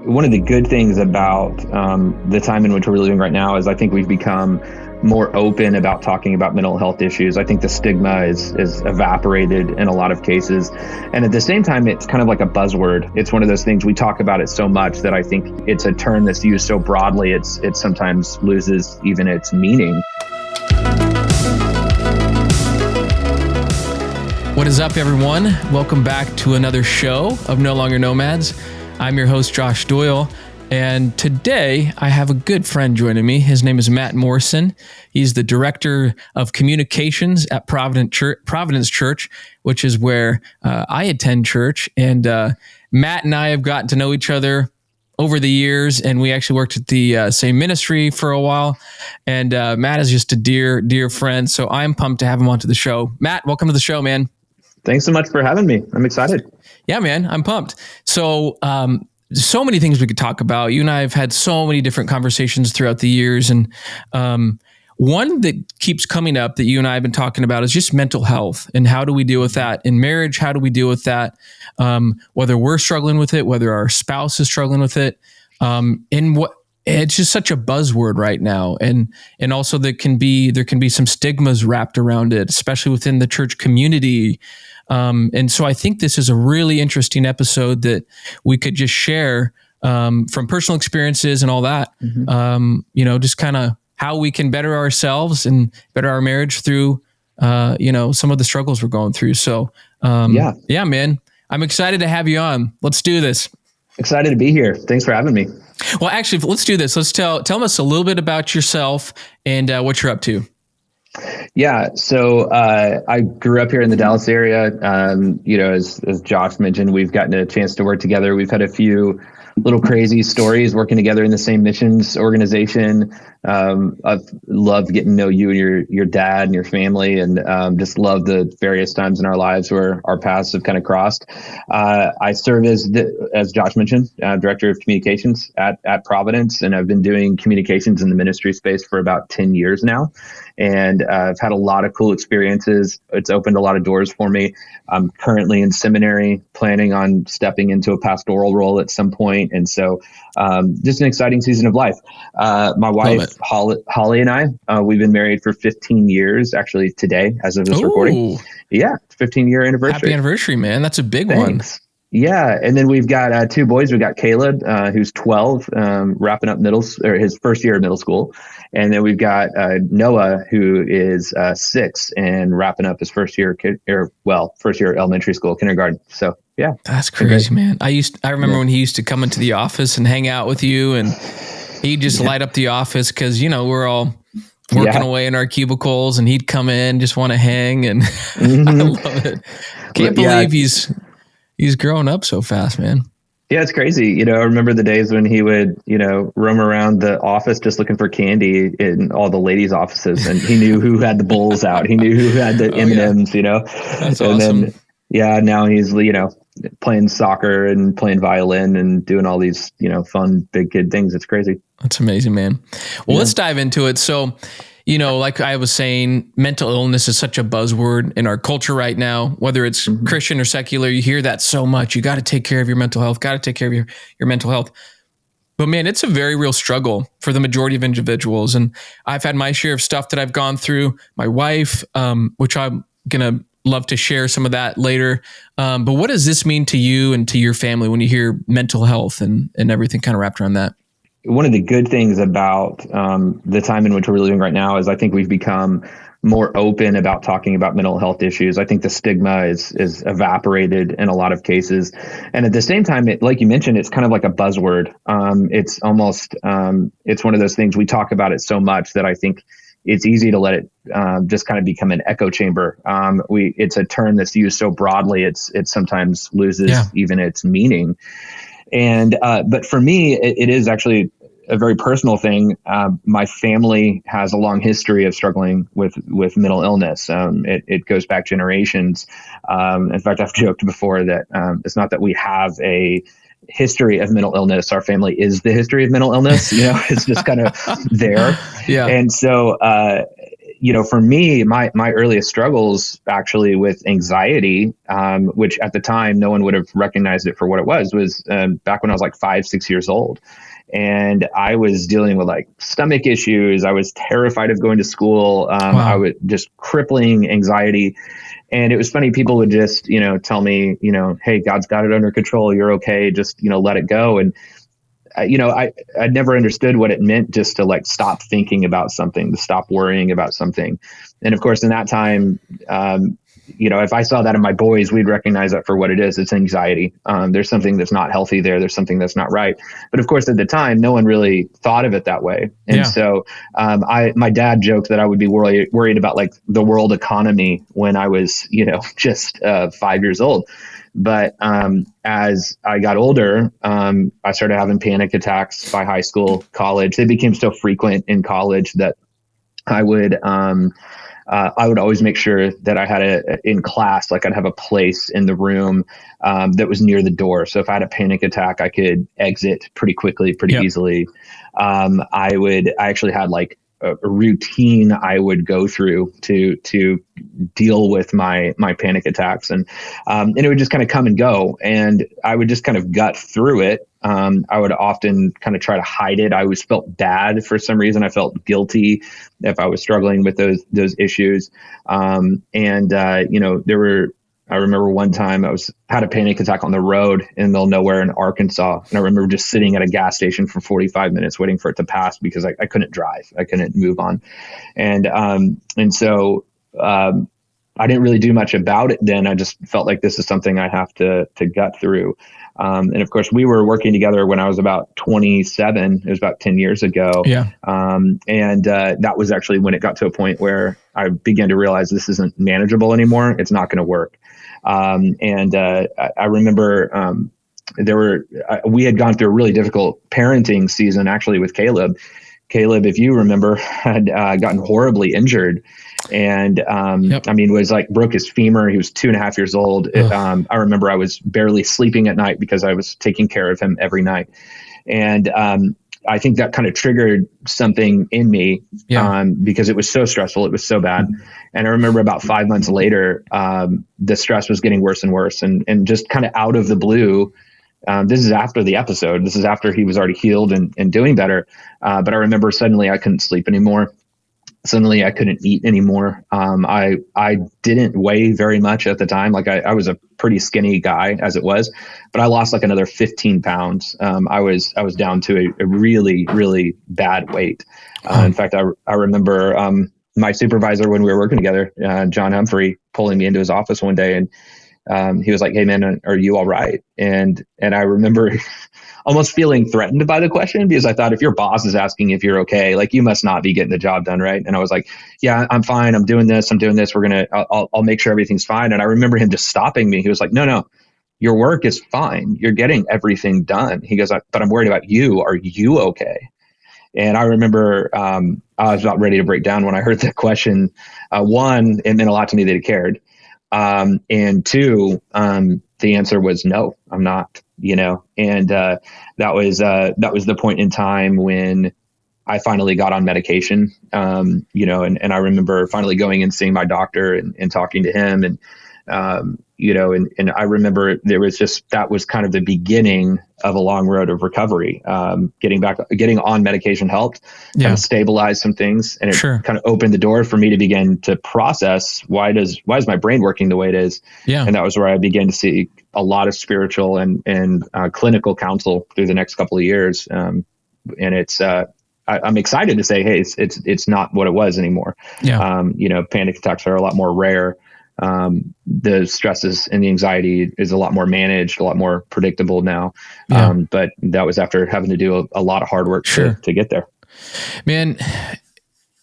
One of the good things about the time in which we're living right now is I think we've become more open about talking about mental health issues. I think the stigma is evaporated in a lot of cases. And at the same time, it's kind of like a buzzword. It's one of those things we talk about it so much that I think it's a term that's used so broadly, it sometimes loses even its meaning. What is up, everyone? Welcome back to another show of No Longer Nomads. I'm your host, Josh Doyle, and today I have a good friend joining me. His name is Matt Morrison. He's the Director of Communications at Providence Church, which is where I attend church. And Matt and I have gotten to know each other over the years, and we actually worked at the same ministry for a while. And Matt is just a dear friend, so I'm pumped to have him onto the show. Matt, welcome to the show, man. Thanks so much for having me. I'm excited. Yeah, man, I'm pumped. So, so many things we could talk about. You and I have had so many different conversations throughout the years. And one that keeps coming up that you and I have been talking about is just mental health and how do we deal with that in marriage? How do we deal with that? Whether we're struggling with it, whether our spouse is struggling with it, it's just such a buzzword right now. And also there can be some stigmas wrapped around it, especially within the church community. And so I think this is a really interesting episode that we could just share from personal experiences and all that. Mm-hmm. Just kind of how we can better ourselves and better our marriage through, some of the struggles we're going through. So, yeah, man, I'm excited to have you on. Let's do this. Excited to be here. Thanks for having me. Well, actually, let's do this. Let's tell us a little bit about yourself and what you're up to. Yeah. So I grew up here in the Dallas area. As Josh mentioned, we've gotten a chance to work together. We've had a few little crazy stories working together in the same missions organization. I've loved getting to know you and your dad and your family, and just love the various times in our lives where our paths have kind of crossed. I serve as Josh mentioned, Director of Communications at Providence, and I've been doing communications in the ministry space for about 10 years now. And I've had a lot of cool experiences. It's opened a lot of doors for me. I'm currently in seminary, planning on stepping into a pastoral role at some point. And so just an exciting season of life. My wife, Holly, and I, we've been married for 15 years, actually today, as of this recording. Yeah, 15-year anniversary. Happy anniversary, man. That's a big one. Yeah. And then we've got two boys. We've got Caleb, who's 12, wrapping up his first year of middle school. And then we've got Noah, who is 6 and wrapping up his first year elementary school, kindergarten. So, yeah. That's crazy, man. I remember when he used to come into the office and hang out with you, and he'd just light up the office because, we're all working away in our cubicles, and he'd come in, just want to hang. And I love it. Can't believe he's growing up so fast, man. Yeah, it's crazy. I remember the days when he would, roam around the office just looking for candy in all the ladies' offices, and he knew who had the bowls out. He knew who had the M&Ms, That's and awesome. Then, now he's, playing soccer and playing violin and doing all these, fun big kid things. It's crazy. That's amazing, man. Well, let's dive into it. So, like I was saying, mental illness is such a buzzword in our culture right now, whether it's Christian or secular. You hear that so much. You got to take care of your mental health, got to take care of your mental health. But man, it's a very real struggle for the majority of individuals. And I've had my share of stuff that I've gone through. My wife, which I'm going to love to share some of that later. But what does this mean to you and to your family when you hear mental health and everything kind of wrapped around that? One of the good things about the time in which we're living right now is I think we've become more open about talking about mental health issues. I think the stigma is evaporated in a lot of cases. And at the same time, like you mentioned, it's kind of like a buzzword. It's almost, it's one of those things we talk about it so much that I think it's easy to let it just kind of become an echo chamber. It's a term that's used so broadly, it sometimes loses even its meaning. And but for me, it is actually a very personal thing. My family has a long history of struggling with mental illness. It goes back generations. In fact, I've joked before that it's not that we have a history of mental illness. Our family is the history of mental illness. It's just kind of there. Yeah. And so for me, my earliest struggles actually with anxiety, which at the time no one would have recognized it for what it was back when I was like 5, 6 years old. And I was dealing with like stomach issues. I was terrified of going to school. I was just crippling anxiety. And it was funny. People would just, tell me, hey, God's got it under control. You're okay. Just, let it go. And I never understood what it meant just to like stop thinking about something, to stop worrying about something. And of course, in that time, if I saw that in my boys, we'd recognize that for what it is. It's anxiety. There's something that's not healthy there. There's something that's not right. But of course, at the time, no one really thought of it that way. And so my dad joked that I would be worried about like the world economy when I was, just 5 years old. But as I got older, I started having panic attacks by high school, college. They became so frequent in college that I would always make sure that I had in class, like I'd have a place in the room that was near the door. So if I had a panic attack, I could exit pretty quickly, pretty easily. I actually had like a routine I would go through to deal with my panic attacks, and it would just kind of come and go, and I would just kind of gut through it. I would often kind of try to hide it. I always felt bad for some reason. I felt guilty if I was struggling with those issues. I remember one time I had a panic attack on the road in the middle of nowhere in Arkansas. And I remember just sitting at a gas station for 45 minutes waiting for it to pass because I couldn't drive. I couldn't move on. And so I didn't really do much about it then. I just felt like this is something I have to gut through. And of course, we were working together when I was about 27. It was about 10 years ago. Yeah. That was actually when it got to a point where I began to realize this isn't manageable anymore. It's not going to work. I remember we had gone through a really difficult parenting season actually with Caleb. Caleb, if you remember, had gotten horribly injured. And was like broke his femur. He was 2.5 years old. I remember I was barely sleeping at night because I was taking care of him every night. And I think that kind of triggered something in me because it was so stressful. It was so bad. And I remember about 5 months later, the stress was getting worse and worse. And just kind of out of the blue, this is after the episode. This is after he was already healed and doing better. But I remember suddenly I couldn't sleep anymore. Suddenly I couldn't eat anymore. I didn't weigh very much at the time. Like I was a pretty skinny guy as it was, but I lost like another 15 pounds. I was down to a really, really bad weight. In fact, I remember my supervisor when we were working together, John Humphrey, pulling me into his office one day, and he was like, "Hey man, are you all right?" And I remember almost feeling threatened by the question because I thought if your boss is asking if you're okay, like you must not be getting the job done, right? And I was like, "Yeah, I'm fine. I'm doing this. I'll make sure everything's fine." And I remember him just stopping me. He was like, "No, your work is fine. You're getting everything done." He goes, "But I'm worried about you. Are you okay?" And I remember I was about ready to break down when I heard that question. One, it meant a lot to me that he cared. And two, the answer was no, I'm not, and that was the point in time when I finally got on medication, and I remember finally going and seeing my doctor and talking to him and I remember that was kind of the beginning of a long road of recovery. Getting on medication helped kind of stabilize some things, and it kind of opened the door for me to begin to process why is my brain working the way it is. Yeah. And that was where I began to see a lot of spiritual and clinical counsel through the next couple of years. And it's, I'm excited to say, hey, it's not what it was anymore. Yeah. Panic attacks are a lot more rare. The stresses and the anxiety is a lot more managed, a lot more predictable now. Yeah. But that was after having to do a lot of hard work to get there. Man,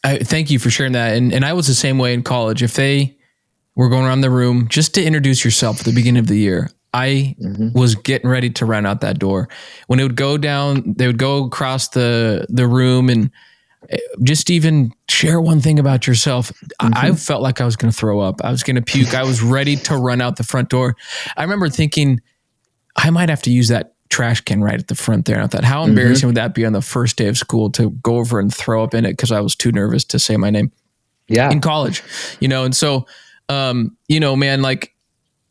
thank you for sharing that. And I was the same way in college. If they were going around the room just to introduce yourself at the beginning of the year, I was getting ready to run out that door. When it would go down, they would go across the room and just even share one thing about yourself. I felt like I was going to throw up. I was going to puke. I was ready to run out the front door. I remember thinking I might have to use that trash can right at the front there. And I thought, how embarrassing would that be on the first day of school to go over and throw up in it because I was too nervous to say my name. Yeah. in college, and so, man, like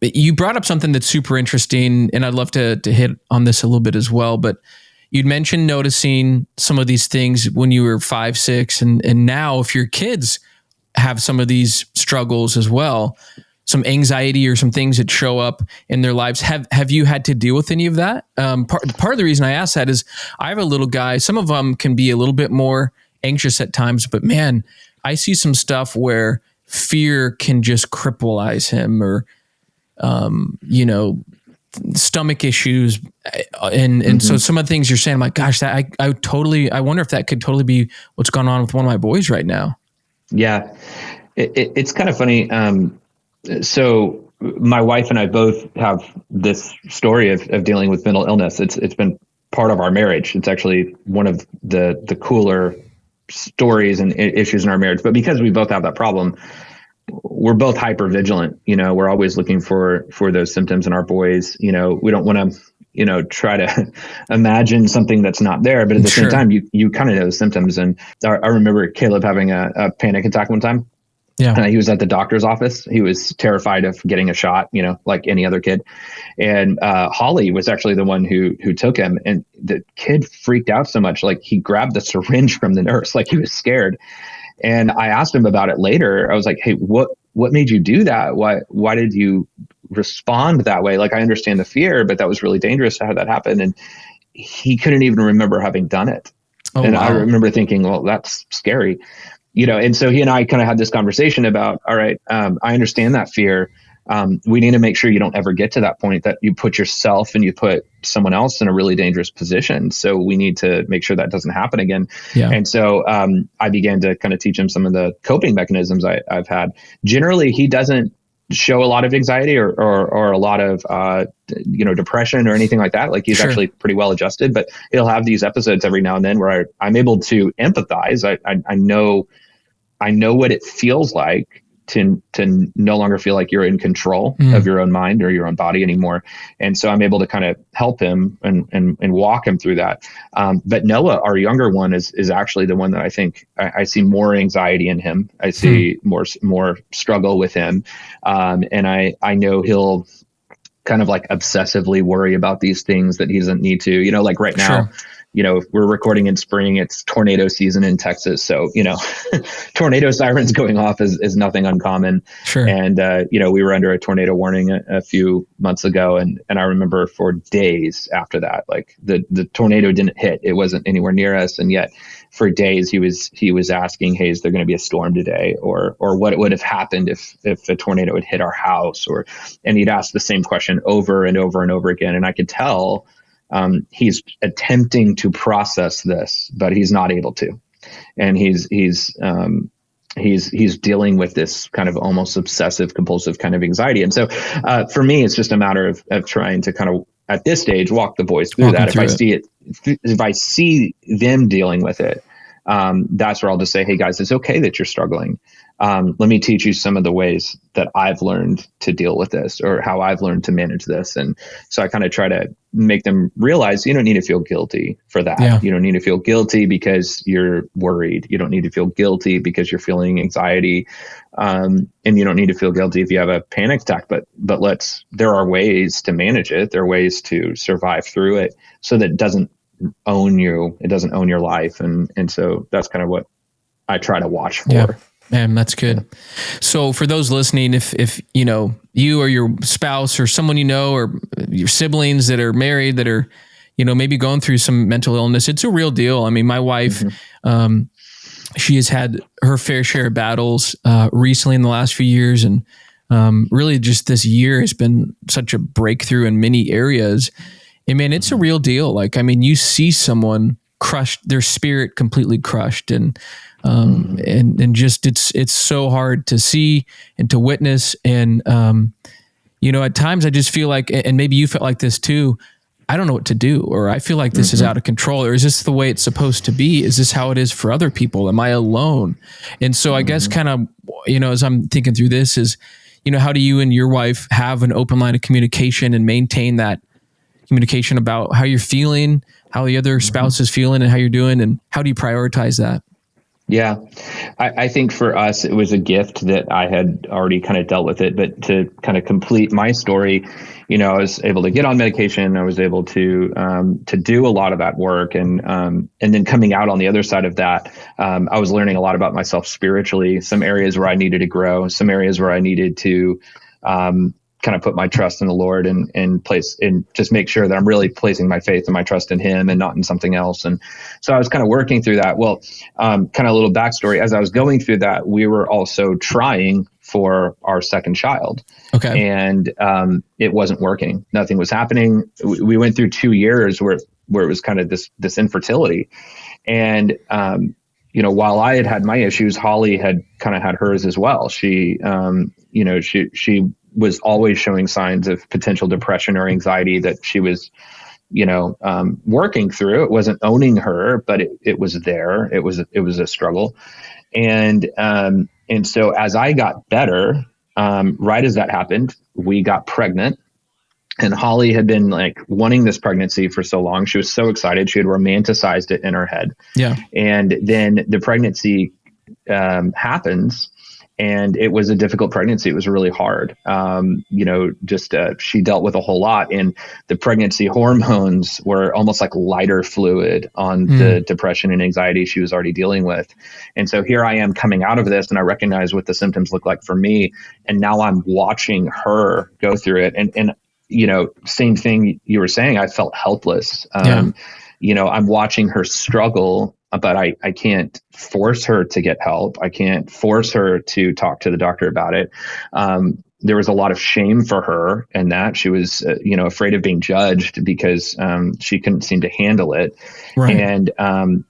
you brought up something that's super interesting, and I'd love to hit on this a little bit as well, but you'd mentioned noticing some of these things when you were 5, 6, and now if your kids have some of these struggles as well, some anxiety or some things that show up in their lives. Have you had to deal with any of that? Part of the reason I ask that is I have a little guy. Some of them can be a little bit more anxious at times, but man, I see some stuff where fear can just crippleize him, or stomach issues, and so some of the things you're saying, I'm like, gosh, that I wonder if that could totally be what's going on with one of my boys right now. Yeah, it's kind of funny. So my wife and I both have this story of dealing with mental illness. It's been part of our marriage. It's actually one of the cooler stories and issues in our marriage. But because we both have that problem, we're both hyper vigilant. We're always looking for those symptoms in our boys. We don't want to, try to imagine something that's not there. But at the same time, you kind of know the symptoms. And I remember Caleb having a panic attack one time. Yeah. He was at the doctor's office. He was terrified of getting a shot, like any other kid. And Holly was actually the one who took him. And the kid freaked out so much, like he grabbed the syringe from the nurse, like he was scared. And I asked him about it later. I was like, hey, what made you do that? Why did you respond that way? Like, I understand the fear, but that was really dangerous to have that happen. And he couldn't even remember having done it. Oh, and wow. I remember thinking, well, that's scary. And so he and I kind of had this conversation about, all right, I understand that fear. We need to make sure you don't ever get to that point that you put yourself and you put someone else in a really dangerous position. So we need to make sure that doesn't happen again. Yeah. And so I began to kind of teach him some of the coping mechanisms I've had. Generally, he doesn't show a lot of anxiety or a lot of, depression or anything like that. Like he's actually pretty well adjusted, but he'll have these episodes every now and then where I'm able to empathize. I know what it feels like to no longer feel like you're in control of your own mind or your own body anymore. And so I'm able to kind of help him and walk him through that. But Noah, our younger one, is actually the one that I think I see more anxiety in him. I see more struggle with him. And I know he'll kind of like obsessively worry about these things that he doesn't need to, like right now. We're recording in spring, it's tornado season in Texas. So, tornado sirens going off is nothing uncommon. Sure. And, we were under a tornado warning a few months ago. And I remember for days after that, like the tornado didn't hit. It wasn't anywhere near us. And yet for days he was asking, hey, is there going to be a storm today? Or what would have happened if a tornado had hit our house? And he'd ask the same question over and over and over again. And I could tell he's attempting to process this, but he's not able to, and he's dealing with this kind of almost obsessive compulsive kind of anxiety. And so for me, it's just a matter of trying to kind of at this stage walk the boys through that. If I see them dealing with it, that's where I'll just say, hey guys, it's okay that you're struggling. Let me teach you some of the ways that I've learned to deal with this or how I've learned to manage this. And so I kind of try to make them realize you don't need to feel guilty for that. Yeah. You don't need to feel guilty because you're worried. You don't need to feel guilty because you're feeling anxiety. And you don't need to feel guilty if you have a panic attack, but there are ways to manage it. There are ways to survive through it so that it doesn't own you. It doesn't own your life. And so that's kind of what I try to watch for. Yeah. Man, that's good. So for those listening, if you or your spouse or someone or your siblings that are married that are, maybe going through some mental illness, it's a real deal. I mean, my wife, she has had her fair share of battles recently in the last few years. And really just this year has been such a breakthrough in many areas. And man, it's a real deal. Like, I mean, you see someone crushed, their spirit completely crushed, and just it's so hard to see and to witness. And at times I just feel like, and maybe you felt like this too, I don't know what to do, or I feel like this is out of control, or is this the way it's supposed to be? Is this how it is for other people? Am I alone? And so I guess kind of, as I'm thinking through this is, how do you and your wife have an open line of communication and maintain that communication about how you're feeling, how the other spouse is feeling, and how you're doing, and how do you prioritize that? Yeah. I think for us, it was a gift that I had already kind of dealt with it. But to kind of complete my story, I was able to get on medication. I was able to do a lot of that work. And then coming out on the other side of that, I was learning a lot about myself spiritually, some areas where I needed to grow, some areas where I needed to, kind of put my trust in the Lord and place and just make sure that I'm really placing my faith and my trust in Him and not in something else. And so I was kind of working through that. Well, kind of a little backstory. As I was going through that, we were also trying for our second child. Okay. And it wasn't working. Nothing was happening. We went through 2 years where it was kind of this infertility. And while I had my issues, Holly had kind of had hers as well. She was always showing signs of potential depression or anxiety that she was, working through. It wasn't owning her, but it was there. It was a struggle. And so as I got better, right as that happened, we got pregnant. And Holly had been like wanting this pregnancy for so long. She was so excited. She had romanticized it in her head. Yeah. And then the pregnancy happens, and it was a difficult pregnancy. It was really hard. She dealt with a whole lot, and the pregnancy hormones were almost like lighter fluid on the depression and anxiety she was already dealing with. And so here I am coming out of this, and I recognize what the symptoms look like for me. And now I'm watching her go through it. And same thing you were saying, I felt helpless. I'm watching her struggle, but I can't force her to get help. I can't force her to talk to the doctor about it. There was a lot of shame for her in that. She was, afraid of being judged because she couldn't seem to handle it. Right. And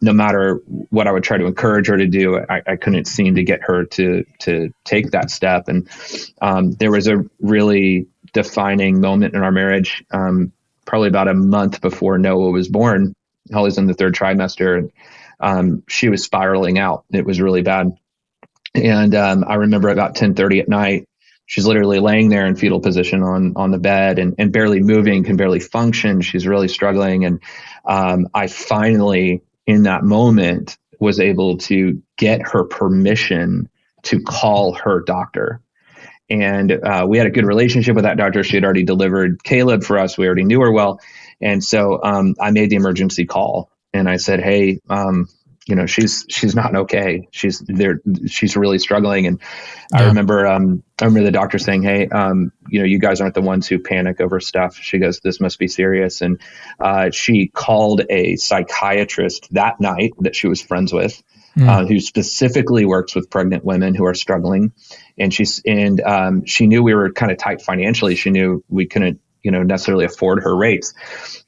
no matter what I would try to encourage her to do, I couldn't seem to get her to take that step. And there was a really defining moment in our marriage, probably about a month before Noah was born. Holly's in the 3rd trimester. She was spiraling out. It was really bad. And I remember about 10:30 at night, she's literally laying there in fetal position on the bed and barely moving, can barely function. She's really struggling. And I finally, in that moment, was able to get her permission to call her doctor. And we had a good relationship with that doctor. She had already delivered Caleb for us. We already knew her well. And so I made the emergency call, and I said, hey, she's not okay. She's really struggling. And I remember the doctor saying, hey, you guys aren't the ones who panic over stuff. She goes, this must be serious. And she called a psychiatrist that night that she was friends with, who specifically works with pregnant women who are struggling. And she knew we were kind of tight financially. She knew we couldn't, necessarily afford her rates.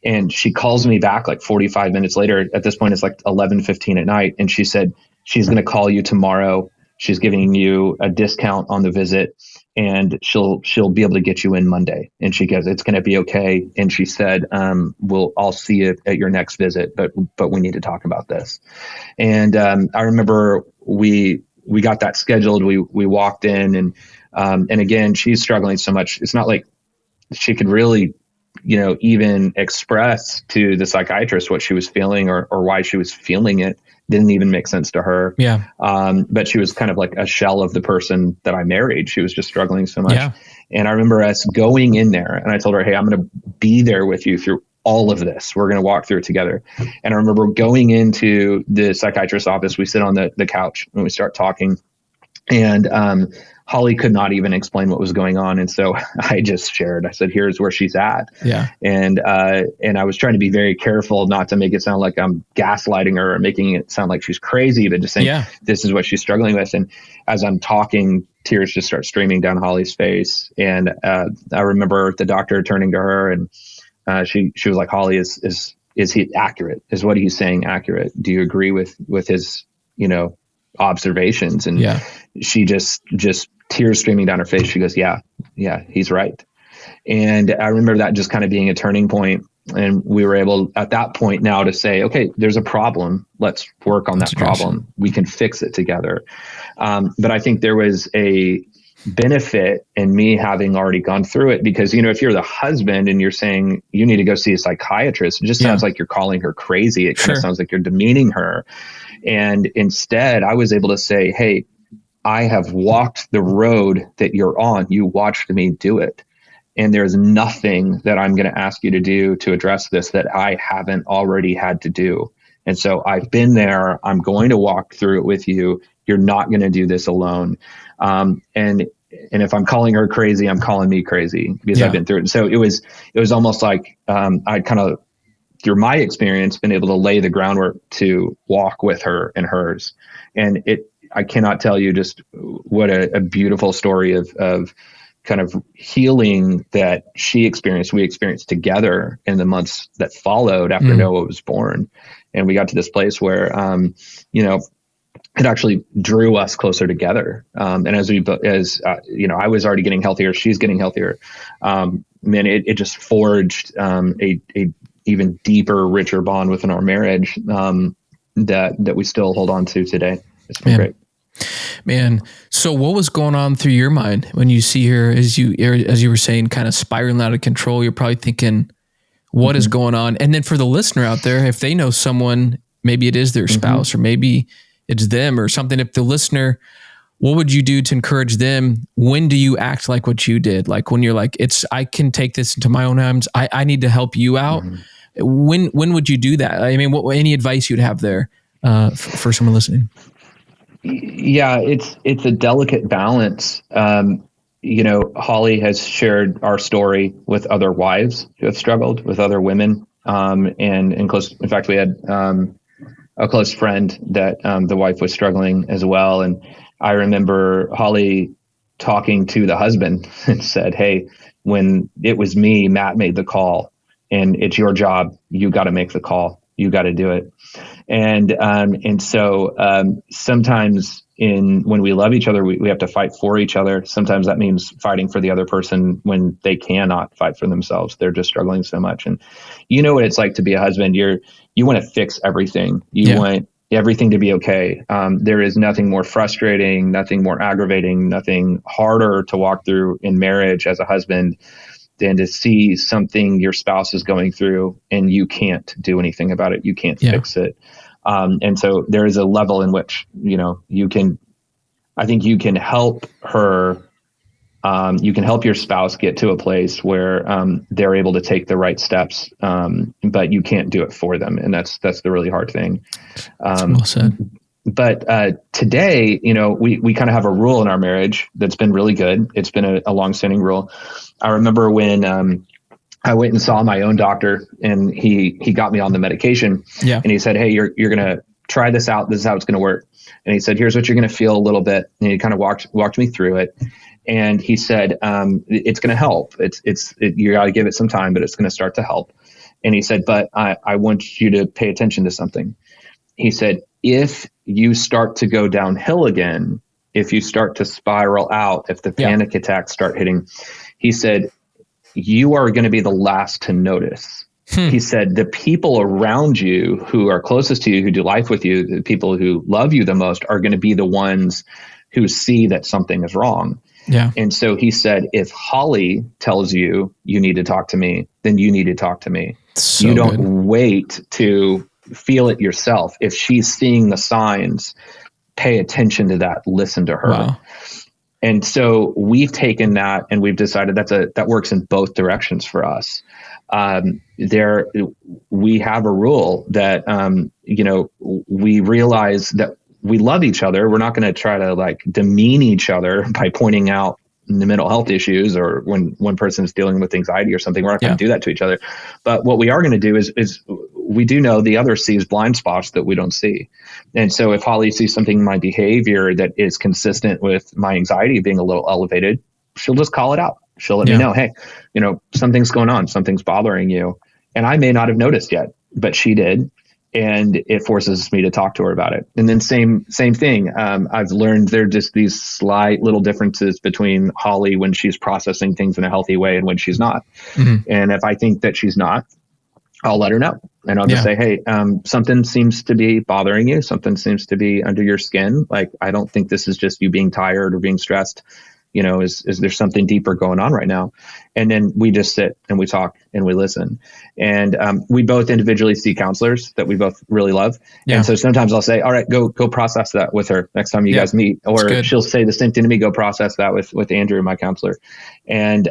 And she calls me back like 45 minutes later. At this point, it's like 11:15 at night. And she said, she's going to call you tomorrow. She's giving you a discount on the visit, and she'll be able to get you in Monday. And she goes, it's going to be okay. And she said, I'll see you at your next visit, but we need to talk about this. And I remember we got that scheduled. We walked in, and again, she's struggling so much. It's not like she could really, even express to the psychiatrist what she was feeling or why she was feeling it. Didn't even make sense to her. Yeah. But she was kind of like a shell of the person that I married. She was just struggling so much. Yeah. And I remember us going in there, and I told her, hey, I'm going to be there with you through all of this. We're going to walk through it together. And I remember going into the psychiatrist's office. We sit on the couch and we start talking. And Holly could not even explain what was going on. And so I just shared, I said, here's where she's at. Yeah. And I was trying to be very careful not to make it sound like I'm gaslighting her or making it sound like she's crazy, but just saying, this is what she's struggling with. And as I'm talking, tears just start streaming down Holly's face. And I remember the doctor turning to her, and she was like, Holly, is he accurate? Is what he's saying accurate? Do you agree with his, observations? And she just tears streaming down her face. She goes, yeah, he's right. And I remember that just kind of being a turning point. And we were able at that point now to say, okay, there's a problem. Let's work on that problem. We can fix it together. But I think there was a benefit in me having already gone through it, because, if you're the husband and you're saying you need to go see a psychiatrist, it just sounds like you're calling her crazy. It kind of sounds like you're demeaning her. And instead I was able to say, hey, I have walked the road that you're on. You watched me do it. And there's nothing that I'm going to ask you to do to address this that I haven't already had to do. And so I've been there. I'm going to walk through it with you. You're not going to do this alone. And if I'm calling her crazy, I'm calling me crazy, because I've been through it. And so it was almost like I kind of, through my experience, been able to lay the groundwork to walk with her and hers. And I cannot tell you just what a beautiful story of kind of healing that she experienced, we experienced together in the months that followed after Noah was born. And we got to this place where, it actually drew us closer together. And I was already getting healthier, she's getting healthier. It just forged a even deeper, richer bond within our marriage that we still hold on to today. It's been great. Man, so what was going on through your mind when you see her, as you were saying, kind of spiraling out of control? You're probably thinking, what is going on? And then for the listener out there, if they know someone, maybe it is their spouse or maybe it's them or something. If the listener, what would you do to encourage them? When do you act like what you did? Like when you're like, I can take this into my own hands. I need to help you out. When would you do that? I mean, any advice you'd have there for someone listening? Yeah, it's a delicate balance. Holly has shared our story with other wives who have struggled, with other women. And close, in fact, we had a close friend that the wife was struggling as well. And I remember Holly talking to the husband and said, hey, when it was me, Matt made the call, and it's your job. You got to make the call. You got to do it. And so sometimes when we love each other, we have to fight for each other. Sometimes that means fighting for the other person when they cannot fight for themselves. They're just struggling so much. And you know what it's like to be a husband. You want to fix everything. You want everything to be okay. There is nothing more frustrating, nothing more aggravating, nothing harder to walk through in marriage as a husband than to see something your spouse is going through and you can't do anything about it. You can't fix it. And so there is a level in which, I think you can help her. You can help your spouse get to a place where they're able to take the right steps, but you can't do it for them. And that's the really hard thing. Well said. But today, we kind of have a rule in our marriage that's been really good. It's been a longstanding rule. I remember when I went and saw my own doctor, and he got me on the medication. And he said, hey, you're going to try this out. This is how it's going to work. And he said, here's what you're going to feel a little bit. And he kind of walked me through it. And he said, it's going to help. You got to give it some time, but it's going to start to help. And he said, but I want you to pay attention to something. He said, if you start to go downhill again, if you start to spiral out, if the panic attacks start hitting, he said, you are going to be the last to notice. He said, the people around you who are closest to you, who do life with you, the people who love you the most, are going to be the ones who see that something is wrong. And so he said, if Holly tells you need to talk to me, then you need to talk to me. So you don't wait to feel it yourself. If she's seeing the signs, pay attention to that, listen to her. Wow. And so we've taken that and we've decided that works in both directions for us. We have a rule that, we realize that we love each other. We're not going to try to demean each other by pointing out the mental health issues, or when one person is dealing with anxiety or something. We're not going to do that to each other. But what we are going to do is we do know the other sees blind spots that we don't see. And so if Holly sees something in my behavior that is consistent with my anxiety being a little elevated, she'll just call it out. She'll let me know, hey, something's going on, something's bothering you. And I may not have noticed yet, but she did. And it forces me to talk to her about it. And then same thing. I've learned there are just these slight little differences between Holly when she's processing things in a healthy way and when she's not. And if I think that she's not, I'll let her know. And I'll just say, hey, something seems to be bothering you. Something seems to be under your skin. I don't think this is just you being tired or being stressed. is there something deeper going on right now? And then we just sit and we talk and we listen. And we both individually see counselors that we both really love. Yeah. And so sometimes I'll say, all right, go process that with her next time you guys meet. Or she'll say the same thing to me, go process that with Andrew, my counselor. And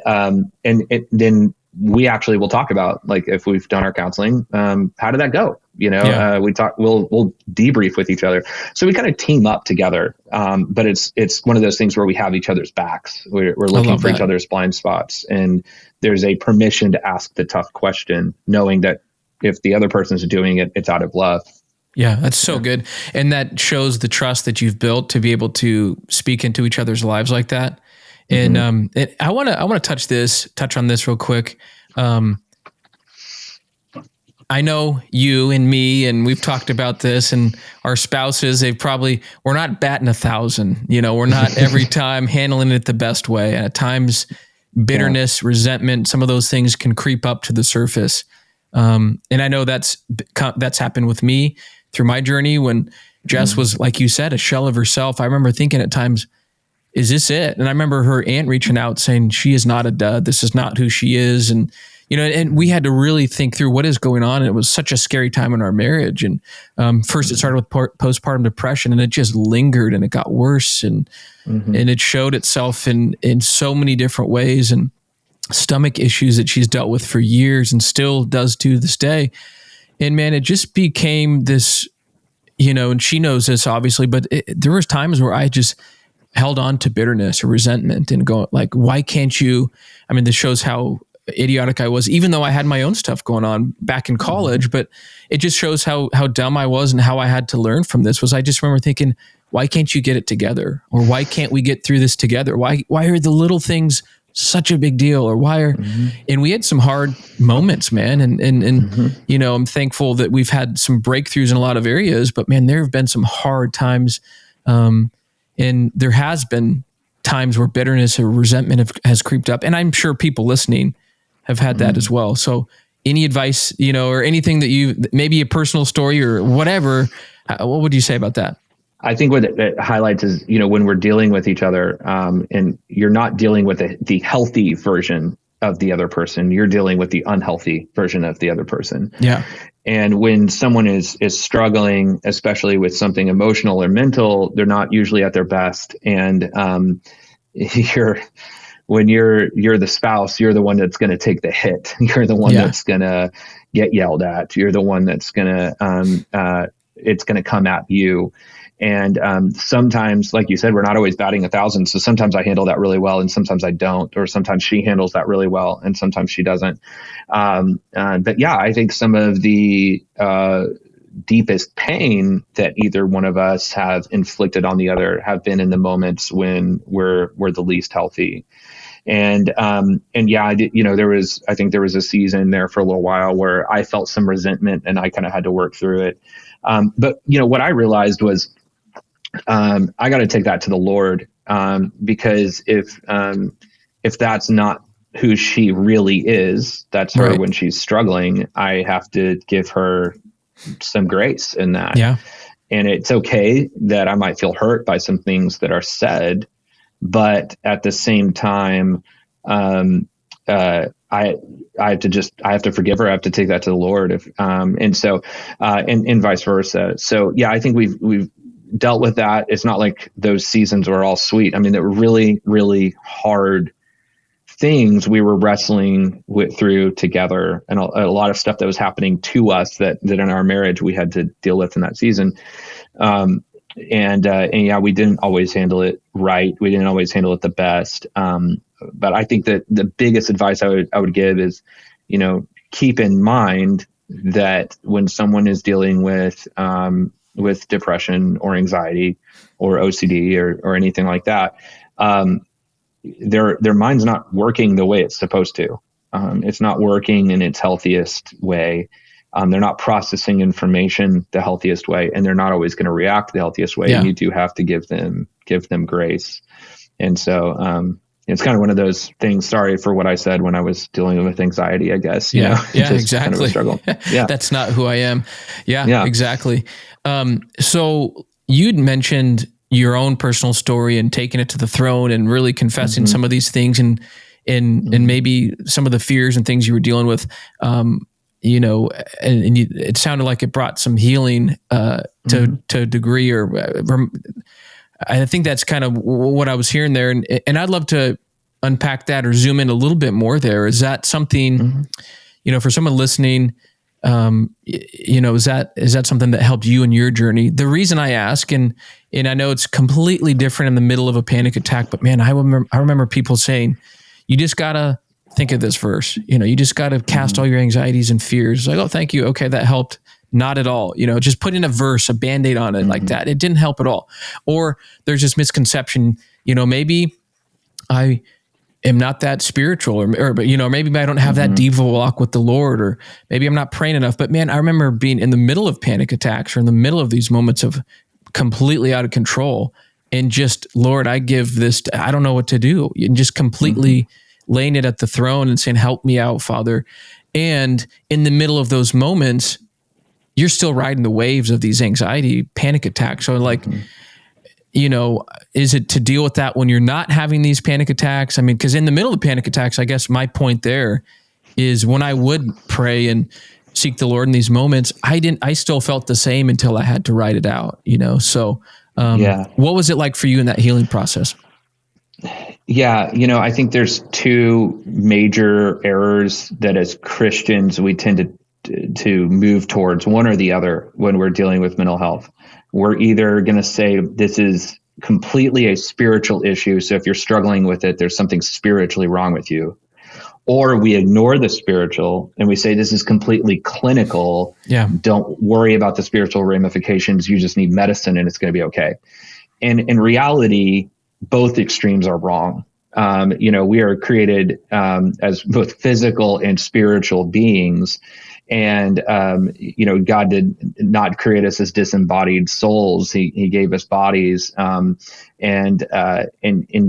then we actually will talk about, like, if we've done our counseling, how did that go? We'll debrief with each other. So we kind of team up together. But it's one of those things where we have each other's backs. We're looking for each other's blind spots, and there's a permission to ask the tough question, knowing that if the other person's doing it, it's out of love. Yeah, that's so good. And that shows the trust that you've built to be able to speak into each other's lives like that. And I want to touch on this real quick. I know you and me, and we've talked about this, and our spouses, we're not batting 1,000, we're not every time handling it the best way. And at times bitterness, resentment, some of those things can creep up to the surface. And I know that's happened with me through my journey when Jess was, like you said, a shell of herself. I remember thinking at times, is this it? And I remember her aunt reaching out saying, she is not a dud. This is not who she is. And, and we had to really think through what is going on. And it was such a scary time in our marriage. And first it started with postpartum depression, and it just lingered and it got worse. And it showed itself in so many different ways, and stomach issues that she's dealt with for years and still does to this day. And man, it just became this, and she knows this obviously, but there was times where I just held on to bitterness or resentment and go like, why can't you? I mean, this shows how idiotic I was, even though I had my own stuff going on back in college, but it just shows how dumb I was and how I had to learn from this. I just remember thinking, why can't you get it together? Or why can't we get through this together? Why are the little things such a big deal? Or why are, and we had some hard moments, man. And I'm thankful that we've had some breakthroughs in a lot of areas, but man, there have been some hard times. And there has been times where bitterness or resentment has creeped up. And I'm sure people listening have had that as well. So any advice, or anything that maybe a personal story or whatever, what would you say about that? I think what it highlights is, when we're dealing with each other, and you're not dealing with the healthy version of the other person, you're dealing with the unhealthy version of the other person. Yeah. And when someone is struggling, especially with something emotional or mental, they're not usually at their best. And when you're the spouse, you're the one that's going to take the hit. You're the one that's going to get yelled at. You're the one that's going to it's going to come at you. And sometimes, like you said, we're not always batting 1,000. So sometimes I handle that really well, and sometimes I don't. Or sometimes she handles that really well, and sometimes she doesn't. But yeah, I think some of the deepest pain that either one of us have inflicted on the other have been in the moments when we're the least healthy. And yeah, I think there was a season there for a little while where I felt some resentment, and I kind of had to work through it. But what I realized was, I got to take that to the Lord, because if that's not who she really is, that's her when she's struggling, I have to give her some grace in that. Yeah. And it's okay that I might feel hurt by some things that are said, but at the same time, I have to forgive her. I have to take that to the Lord. And vice versa. So yeah, I think we've dealt with that. It's not like those seasons were all sweet. I mean, they were really, really hard things we were wrestling through together, and a lot of stuff that was happening to us that in our marriage we had to deal with in that season. And yeah, we didn't always handle it right. We didn't always handle it the best. But I think that the biggest advice I would give is, keep in mind that when someone is dealing with depression or anxiety or OCD or anything like that, their mind's not working the way it's supposed to. It's not working in its healthiest way. They're not processing information the healthiest way, and they're not always going to react the healthiest way. Yeah. And you do have to give them grace. And so, it's kind of one of those things. Sorry for what I said when I was dealing with anxiety, I guess. Yeah, exactly. Kind of a struggle. Yeah. That's not who I am. Yeah, exactly. So you'd mentioned your own personal story and taking it to the throne and really confessing some of these things and maybe some of the fears and things you were dealing with, you know, and it sounded like it brought some healing to a degree, or I think that's kind of what I was hearing there. And I'd love to unpack that or zoom in a little bit more there. Is that something, you know, for someone listening, you know, is that something that helped you in your journey? The reason I ask, and I know it's completely different in the middle of a panic attack, but man, I remember people saying, you just gotta think of this verse. You know, you just gotta cast all your anxieties and fears. It's like, oh, thank you. Okay, that helped. Not at all. You know, just putting a verse, a Band-Aid on it like that, it didn't help at all. Or there's this misconception, you know, maybe I am not that spiritual, or you know, maybe I don't have that deep of a walk with the Lord, or maybe I'm not praying enough. But man, I remember being in the middle of panic attacks or in the middle of these moments of completely out of control, and just, Lord, I give this, I don't know what to do, and just completely laying it at the throne and saying, help me out, Father. And in the middle of those moments, you're still riding the waves of these anxiety, panic attacks. So like, you know, is it to deal with that when you're not having these panic attacks? I mean, because in the middle of panic attacks, I guess my point there is when I would pray and seek the Lord in these moments, I still felt the same until I had to write it out, you know? So what was it like for you in that healing process? Yeah, you know, I think there's two major errors that as Christians we tend to move towards, one or the other, when we're dealing with mental health. We're either going to say this is completely a spiritual issue, so if you're struggling with it, there's something spiritually wrong with you. Or we ignore the spiritual and we say this is completely clinical. Yeah. Don't worry about the spiritual ramifications. You just need medicine and it's going to be okay. And in reality, both extremes are wrong. You know, we are created as both physical and spiritual beings. And, you know, God did not create us as disembodied souls. He gave us bodies, and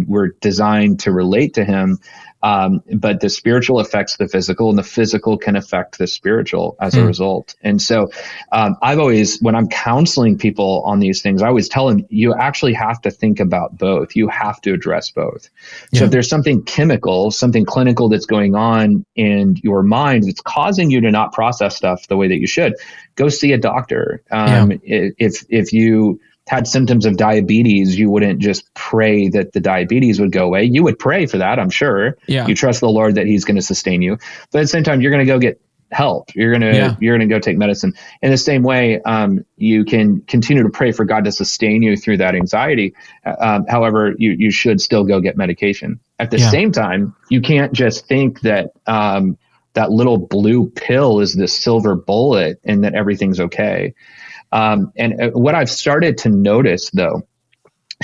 we're designed to relate to him. But the spiritual affects the physical, and the physical can affect the spiritual as a result. And so I've always, when I'm counseling people on these things, I always tell them, you actually have to think about both. You have to address both. So if there's something chemical, something clinical that's going on in your mind that's causing you to not process stuff the way that you should, go see a doctor. If you had symptoms of diabetes, you wouldn't just pray that the diabetes would go away. You would pray for that, I'm sure. Yeah. You trust the Lord that he's going to sustain you. But at the same time, you're going to go get help. You're going to go take medicine. In the same way, you can continue to pray for God to sustain you through that anxiety. However, you should still go get medication. At the same time, you can't just think that that little blue pill is the silver bullet and that everything's okay. And what I've started to notice, though,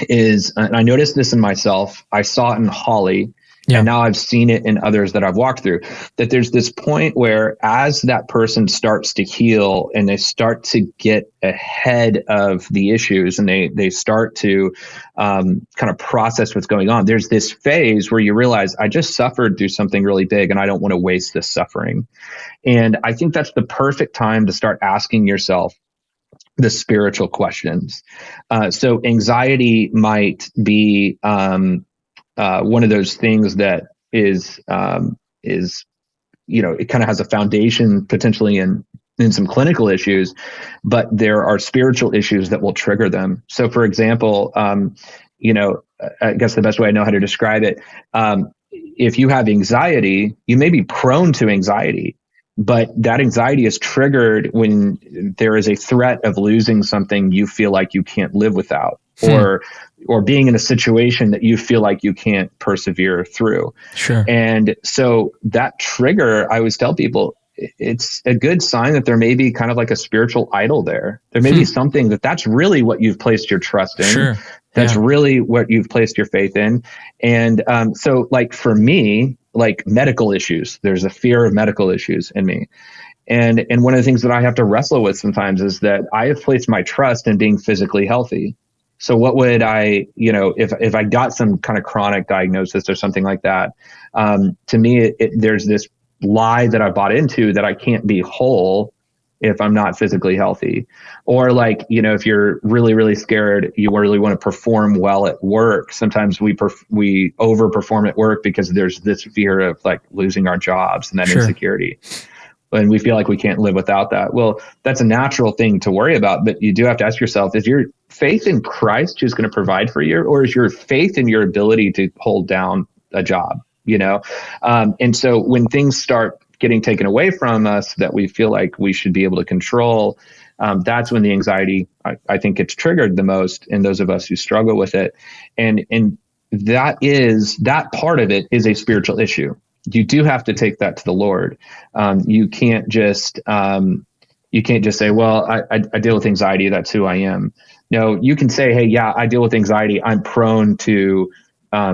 is, and I noticed this in myself, I saw it in Holly, and now I've seen it in others that I've walked through, that there's this point where as that person starts to heal and they start to get ahead of the issues and they start to kind of process what's going on, there's this phase where you realize, I just suffered through something really big and I don't want to waste this suffering. And I think that's the perfect time to start asking yourself the spiritual questions. So anxiety might be one of those things that is, you know, it kind of has a foundation potentially in some clinical issues, but there are spiritual issues that will trigger them. So for example, you know, I guess the best way I know how to describe it, if you have anxiety, you may be prone to anxiety. But that anxiety is triggered when there is a threat of losing something you feel like you can't live without, or being in a situation that you feel like you can't persevere through. Sure. And so that trigger, I always tell people, it's a good sign that there may be kind of like a spiritual idol there. There may be something that's really what you've placed your trust in. Sure. That's really what you've placed your faith in. And so like for me, like medical issues, there's a fear of medical issues in me. And one of the things that I have to wrestle with sometimes is that I have placed my trust in being physically healthy. So what would I, you know, if I got some kind of chronic diagnosis or something like that, to me, there's this lie that I bought into that I can't be whole if I'm not physically healthy. Or like, if you're really, really scared, you really want to perform well at work. Sometimes we overperform at work because there's this fear of like losing our jobs and that insecurity. And we feel like we can't live without that. Well, that's a natural thing to worry about, but you do have to ask yourself, is your faith in Christ who's going to provide for you, or is your faith in your ability to hold down a job? And so when things start getting taken away from us that we feel like we should be able to control, that's when the anxiety, I think, gets triggered the most in those of us who struggle with it. And that part of it is a spiritual issue. You do have to take that to the Lord. You can't just say, well, I deal with anxiety. That's who I am. No, you can say, hey, yeah, I deal with anxiety. I'm prone to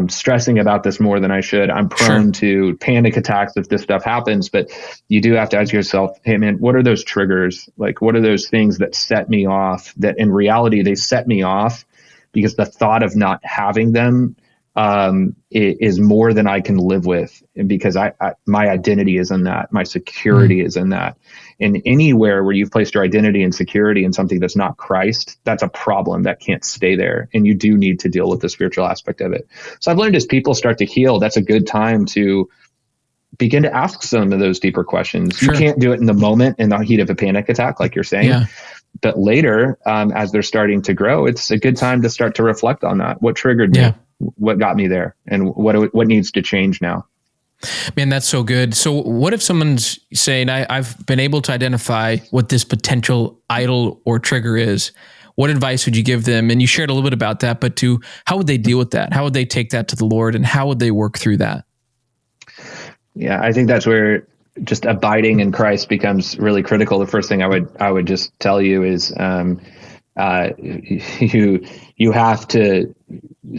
stressing about this more than I should. I'm prone to panic attacks if this stuff happens. But you do have to ask yourself, hey, man, what are those triggers? Like, what are those things that set me off, that in reality, they set me off because the thought of not having them is more than I can live with, because my identity is in that, my security is in that. And anywhere where you've placed your identity and security in something that's not Christ, that's a problem that can't stay there. And you do need to deal with the spiritual aspect of it. So I've learned as people start to heal, that's a good time to begin to ask some of those deeper questions. You can't do it in the moment in the heat of a panic attack, like you're saying. But later, as they're starting to grow, it's a good time to start to reflect on that. What triggered me? What got me there? And what needs to change now? Man, that's so good. So what if someone's saying, I've been able to identify what this potential idol or trigger is? What advice would you give them? And you shared a little bit about that, but how would they deal with that? How would they take that to the Lord, and how would they work through that? Yeah, I think that's where just abiding in Christ becomes really critical. The first thing I would just tell you is you have to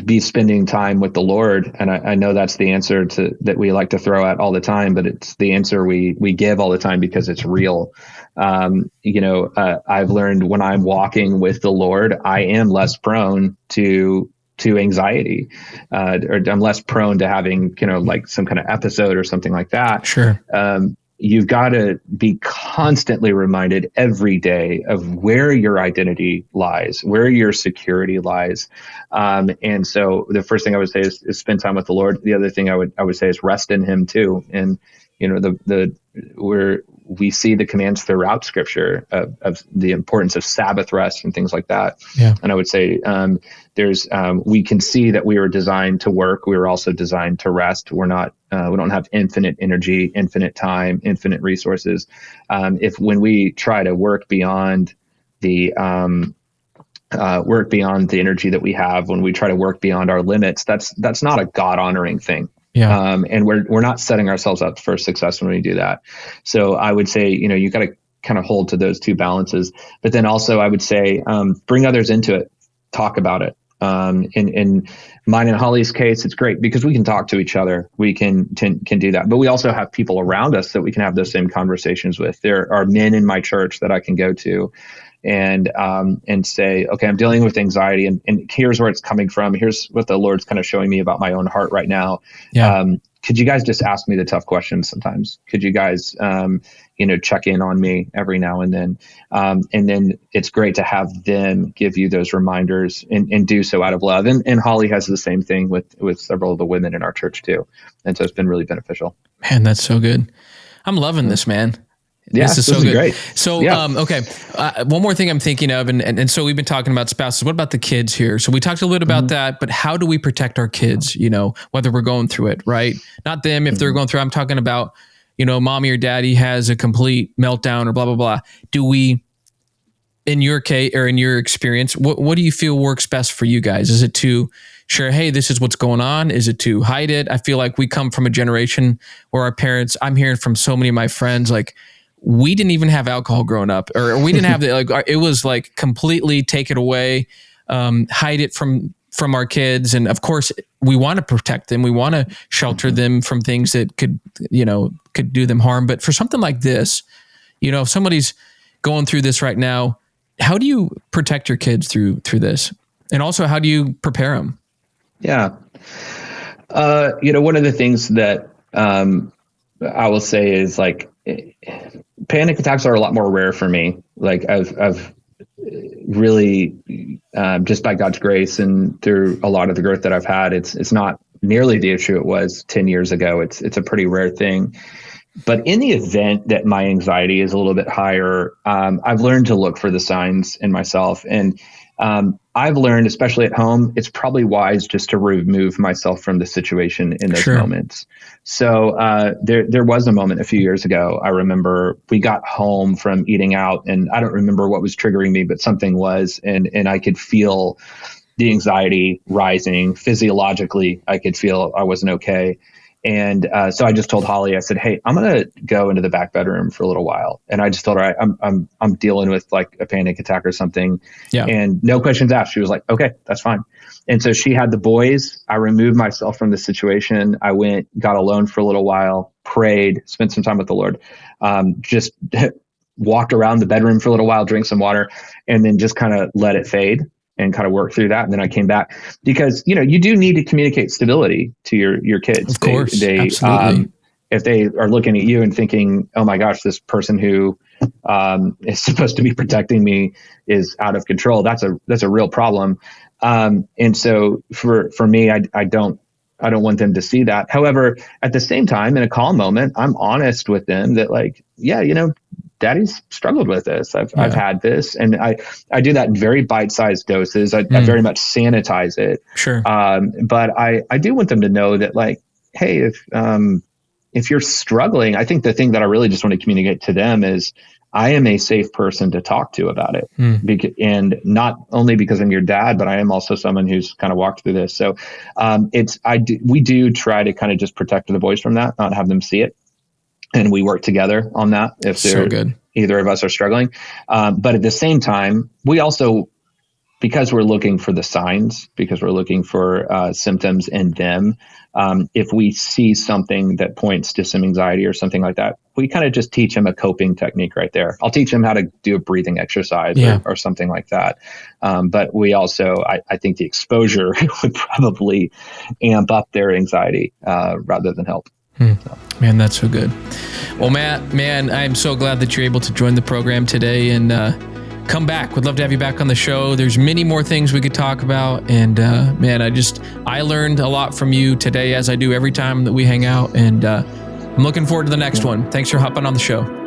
be spending time with the Lord. And I know that's the answer that we like to throw out all the time, but it's the answer we give all the time because it's real. I've learned when I'm walking with the Lord, I am less prone to anxiety, or I'm less prone to having, like some kind of episode or something like that. You've got to be constantly reminded every day of where your identity lies, where your security lies. And so the first thing I would say is spend time with the Lord. The other thing I would say is rest in Him too. And, we see the commands throughout Scripture of the importance of Sabbath rest and things like that. And I would say we can see that we were designed to work. We were also designed to rest. We don't have infinite energy, infinite time, infinite resources. When we try to work beyond the energy that we have, when we try to work beyond our limits, that's not a God honoring thing. And we're not setting ourselves up for success when we do that. So I would say, you got to kind of hold to those two balances. But then also I would say, bring others into it, talk about it. In mine and Holly's case, it's great because we can talk to each other. We can do that, but we also have people around us that we can have those same conversations with. There are men in my church that I can go to and say, okay, I'm dealing with anxiety, and here's where it's coming from. Here's what the Lord's kind of showing me about my own heart right now. Could you guys just ask me the tough questions sometimes? Could you guys, check in on me every now and then? And then it's great to have them give you those reminders and do so out of love. And Holly has the same thing with several of the women in our church too. And so it's been really beneficial. Man, that's so good. I'm loving this, man. Yeah, this is so good. Great. So, okay. One more thing I'm thinking of, and so we've been talking about spouses. What about the kids here? So we talked a little bit about that, but how do we protect our kids, whether we're going through it, right? Not them if they're going through, I'm talking about, mommy or daddy has a complete meltdown or blah, blah, blah. Do we, in your case or in your experience, what do you feel works best for you guys? Is it to share, hey, this is what's going on? Is it to hide it? I feel like we come from a generation where our parents, I'm hearing from so many of my friends, like, we didn't even have alcohol growing up, or we didn't have the, it was like completely take it away, hide it from our kids. And of course we want to protect them. We want to shelter them from things that could do them harm. But for something like this, if somebody's going through this right now, how do you protect your kids through this? And also, how do you prepare them? Yeah. One of the things that I will say is, like, panic attacks are a lot more rare for me. Like I've really, just by God's grace and through a lot of the growth that I've had, it's not nearly the issue it was 10 years ago. It's a pretty rare thing. But in the event that my anxiety is a little bit higher, I've learned to look for the signs in myself. And I've learned, especially at home, it's probably wise just to remove myself from the situation in those moments. So there was a moment a few years ago. I remember we got home from eating out, and I don't remember what was triggering me, but something was, and I could feel the anxiety rising physiologically. I could feel I wasn't okay. And so I just told Holly, I said, hey, I'm going to go into the back bedroom for a little while. And I just told her, I'm dealing with like a panic attack or something. Yeah. And no questions asked. She was like, okay, that's fine. And so she had the boys. I removed myself from the situation. I went, got alone for a little while, prayed, spent some time with the Lord, just walked around the bedroom for a little while, drank some water, and then just kind of let it fade and kind of work through that. And then I came back because, you do need to communicate stability to your kids. Of course. They Absolutely. If they are looking at you and thinking, oh my gosh, this person who is supposed to be protecting me is out of control, that's a real problem. And so for me, I don't want them to see that. However, at the same time, in a calm moment, I'm honest with them that like, yeah, Daddy's struggled with this. I've had this, and I do that in very bite-sized doses. I very much sanitize it. Sure. But I do want them to know that like, hey, if you're struggling, I think the thing that I really just want to communicate to them is I am a safe person to talk to about it. And not only because I'm your dad, but I am also someone who's kind of walked through this. So we do try to kind of just protect the boys from that, not have them see it. And we work together on that if either of us are struggling. But at the same time, we also, because we're looking for the signs, because we're looking for symptoms in them, if we see something that points to some anxiety or something like that, we kind of just teach them a coping technique right there. I'll teach them how to do a breathing exercise or something like that. But we also, I think the exposure would probably amp up their anxiety rather than help. Man, that's so good. Well, Matt, man, I'm so glad that you're able to join the program today and come back. We'd love to have you back on the show. There's many more things we could talk about. And man, I learned a lot from you today, as I do every time that we hang out. And I'm looking forward to the next one. Thanks for hopping on the show.